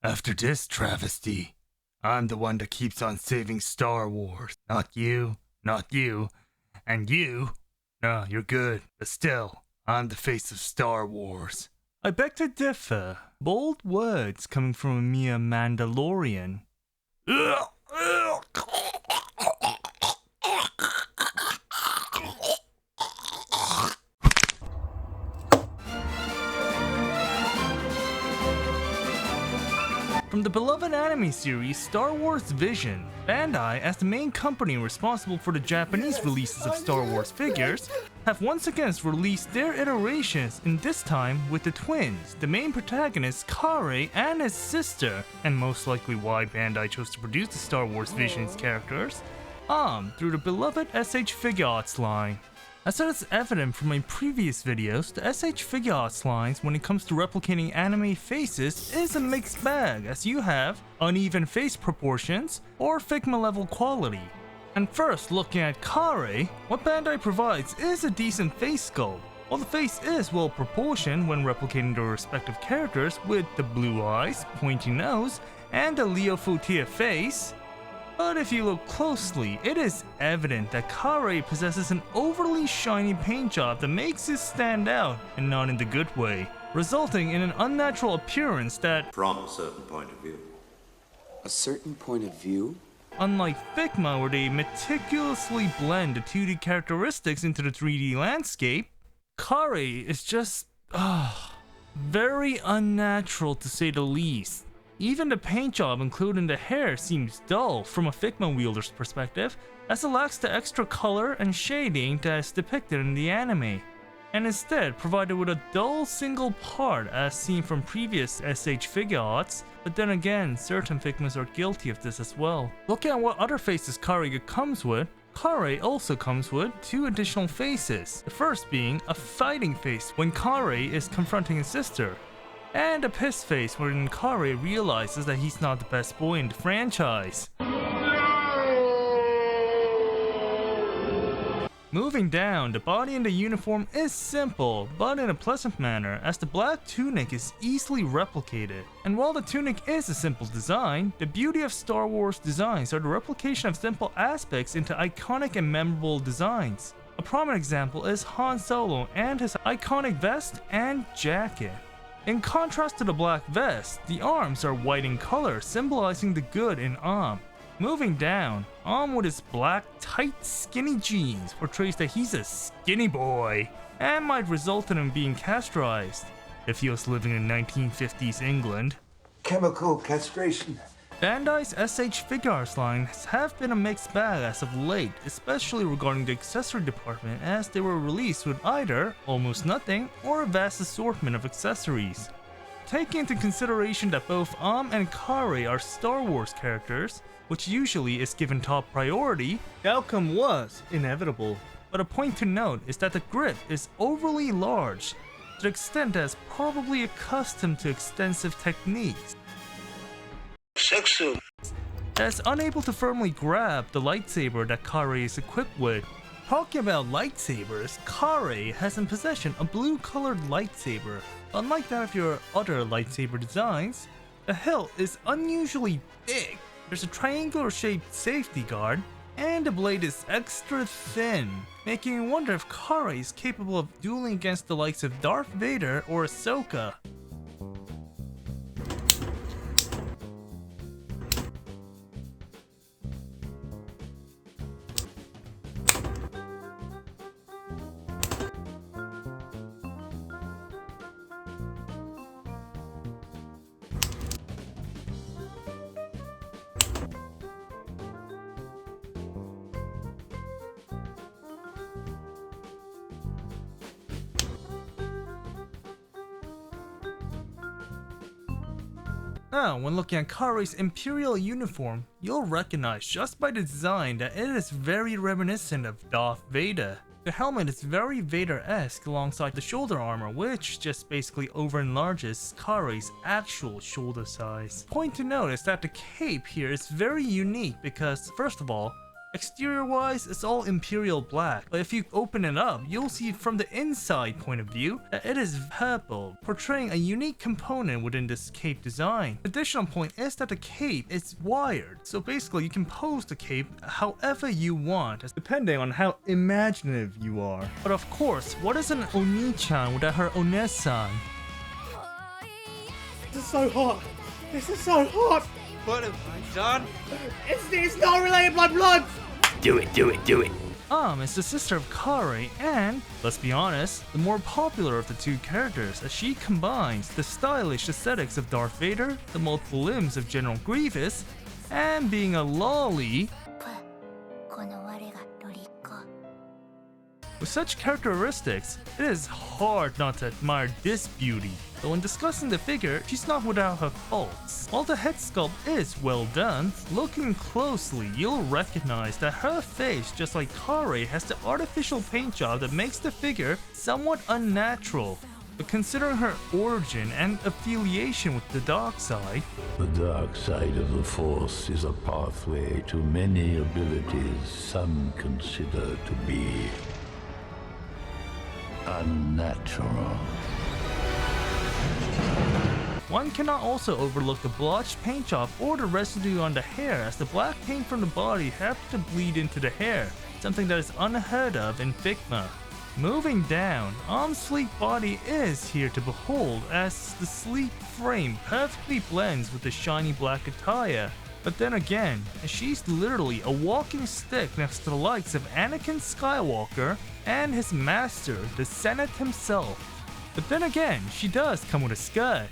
After this travesty, I'm the one that keeps on saving Star Wars. Not you, and you. No, you're good, but still, I'm the face of Star Wars. I beg to differ. Bold words coming from a mere Mandalorian. From the beloved anime series Star Wars Vision, Bandai, as the main company responsible for the Japanese releases of Star Wars figures, have once again released their iterations, and this time with the twins, the main protagonists Karre and his sister, and most likely why Bandai chose to produce the Star Wars Vision's characters, Am through the beloved SH Figuarts line. As is evident from my previous videos, the SH Figuarts lines when it comes to replicating anime faces is a mixed bag, as you have uneven face proportions or Figma level quality. And first, looking at Karre, what Bandai provides is a decent face sculpt. While the face is well proportioned when replicating their respective characters with the blue eyes, pointy nose, and the Leo Fautia face, but if you look closely, it is evident that Karre possesses an overly shiny paint job that makes it stand out, and not in the good way, resulting in an unnatural appearance that, from a certain point of view. A certain point of view? Unlike Figma, where they meticulously blend the 2D characteristics into the 3D landscape, Karre is just, very unnatural to say the least. Even the paint job, including the hair, seems dull from a Figma wielder's perspective, as it lacks the extra color and shading that is depicted in the anime, and instead provided with a dull single part as seen from previous SH Figuarts, but then again, certain Figmas are guilty of this as well. Looking at what other faces Karre comes with, Karre also comes with two additional faces, the first being a fighting face when Karre is confronting his sister, and a piss face when Karre realizes that he's not the best boy in the franchise. Moving down, the body in the uniform is simple, but in a pleasant manner, as the black tunic is easily replicated. And while the tunic is a simple design, the beauty of Star Wars designs are the replication of simple aspects into iconic and memorable designs. A prominent example is Han Solo and his iconic vest and jacket. In contrast to the black vest, the arms are white in color, symbolizing the good in Am. Moving down, Am with his black, tight, skinny jeans portrays that he's a skinny boy, and might result in him being castrized, if he was living in 1950s England. Chemical castration. Bandai's SH Figuarts lines have been a mixed bag as of late, especially regarding the accessory department, as they were released with either almost nothing or a vast assortment of accessories. Taking into consideration that both Am and Karre are Star Wars characters, which usually is given top priority, the outcome was inevitable. But a point to note is that the grip is overly large, to the extent that it's probably accustomed to extensive techniques, that is unable to firmly grab the lightsaber that Karre is equipped with. Talking about lightsabers, Karre has in possession a blue-colored lightsaber. Unlike that of your other lightsaber designs, the hilt is unusually big. There's a triangular-shaped safety guard, and the blade is extra thin, making you wonder if Karre is capable of dueling against the likes of Darth Vader or Ahsoka. Now, when looking at Karre's Imperial uniform, you'll recognize just by the design that it is very reminiscent of Darth Vader. The helmet is very Vader-esque alongside the shoulder armor, which just basically over-enlarges Karre's actual shoulder size. Point to note is that the cape here is very unique because, first of all, Exterior wise, it's all Imperial black, but if you open it up, you'll see from the inside point of view that it is purple, portraying a unique component within this cape design. Additional point is that the cape is wired, so basically you can pose the cape however you want, depending on how imaginative you are. But of course, what is an Oni-chan without her Onesan? This is so hot. This is so hot. What have I done? It's not related by blood. Do it. Is the sister of Karre and, let's be honest, the more popular of the two characters, as she combines the stylish aesthetics of Darth Vader, the multiple limbs of General Grievous, and being a lolly. With such characteristics, it is hard not to admire this beauty. Though when discussing the figure, she's not without her faults. While the head sculpt is well done, looking closely, you'll recognize that her face, just like Karre, has the artificial paint job that makes the figure somewhat unnatural. But considering her origin and affiliation with the dark side, the dark side of the Force is a pathway to many abilities some consider to be unnatural. one cannot also overlook the blotched paint job or the residue on the hair, as the black paint from the body happened to bleed into the hair, something that is unheard of in Figma. Moving down, Am's sleek body is here to behold, as the sleek frame perfectly blends with the shiny black attire. But then again, she's literally a walking stick next to the likes of Anakin Skywalker and his master, the Senate himself. But then again, she does come with a skirt.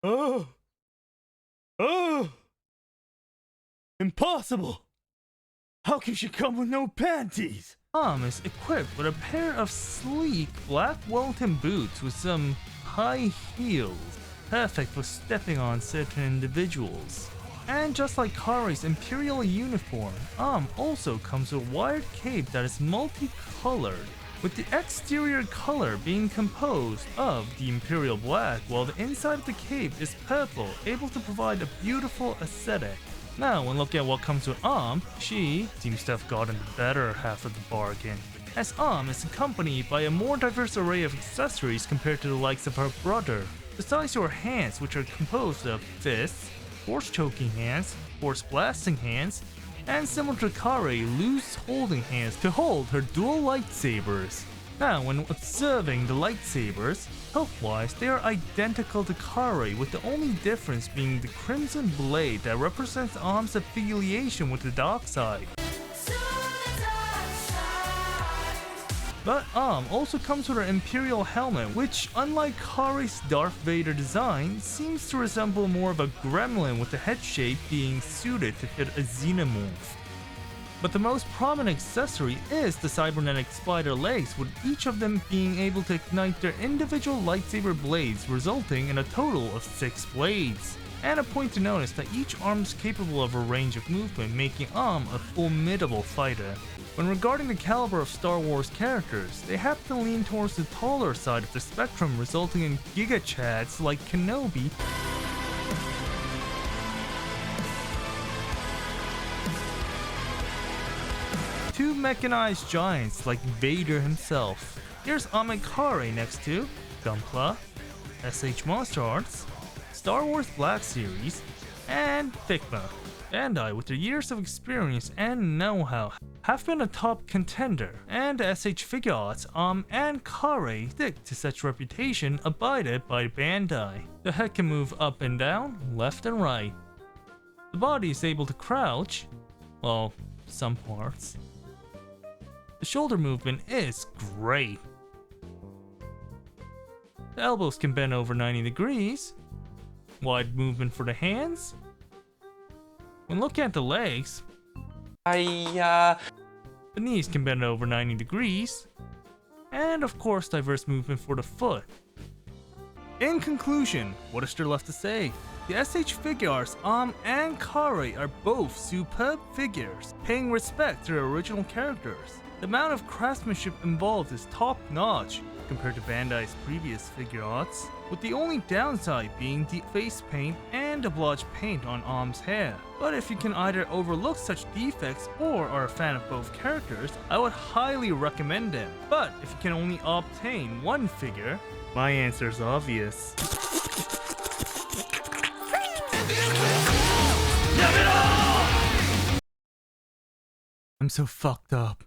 Oh! Impossible! How can she come with no panties? Am is equipped with a pair of sleek black Wellington boots with some high heels, perfect for stepping on certain individuals. And just like Karre's Imperial uniform, Am also comes with a wired cape that is multicolored, with the exterior color being composed of the Imperial black, while the inside of the cape is purple, able to provide a beautiful aesthetic. Now, when looking at what comes with Am, she seems to have gotten the better half of the bargain, as Am is accompanied by a more diverse array of accessories compared to the likes of her brother. Besides her hands, which are composed of fists, force choking hands, force blasting hands, and similar to Karre, loose holding hands to hold her dual lightsabers. Now, when observing the lightsabers, health-wise, they are identical to Karre, with the only difference being the crimson blade that represents Am's affiliation with the dark side. But Am also comes with her Imperial helmet, which, unlike Karre's Darth Vader design, seems to resemble more of a gremlin, with the head shape being suited to fit a xenomorph. But the most prominent accessory is the cybernetic spider legs, with each of them being able to ignite their individual lightsaber blades, resulting in a total of 6 blades. And a point to notice that each arm is capable of a range of movement, making Am a formidable fighter. When regarding the caliber of Star Wars characters, they have to lean towards the taller side of the spectrum, resulting in giga-chads like Kenobi, two mechanized giants like Vader himself. Here's Am and Karre next to Gunpla, SH Monster Arts, Star Wars Black Series, and Figma. Bandai, with their years of experience and know-how, have been a top contender, and SH Figuarts, Am and Karre stick to such reputation abided by Bandai. The head can move up and down, left and right. The body is able to crouch, well, some parts. The shoulder movement is great. The elbows can bend over 90 degrees. Wide movement for the hands. When looking at the legs, the knees can bend over 90 degrees. And of course, diverse movement for the foot. In conclusion, what is there left to say? The SH Figuarts, Am and Karre are both superb figures, paying respect to their original characters. The amount of craftsmanship involved is top-notch, compared to Bandai's previous figure arts, with the only downside being the face paint and the blotched paint on Am's hair. But if you can either overlook such defects or are a fan of both characters, I would highly recommend them. But if you can only obtain one figure, my answer is obvious. I'm so fucked up.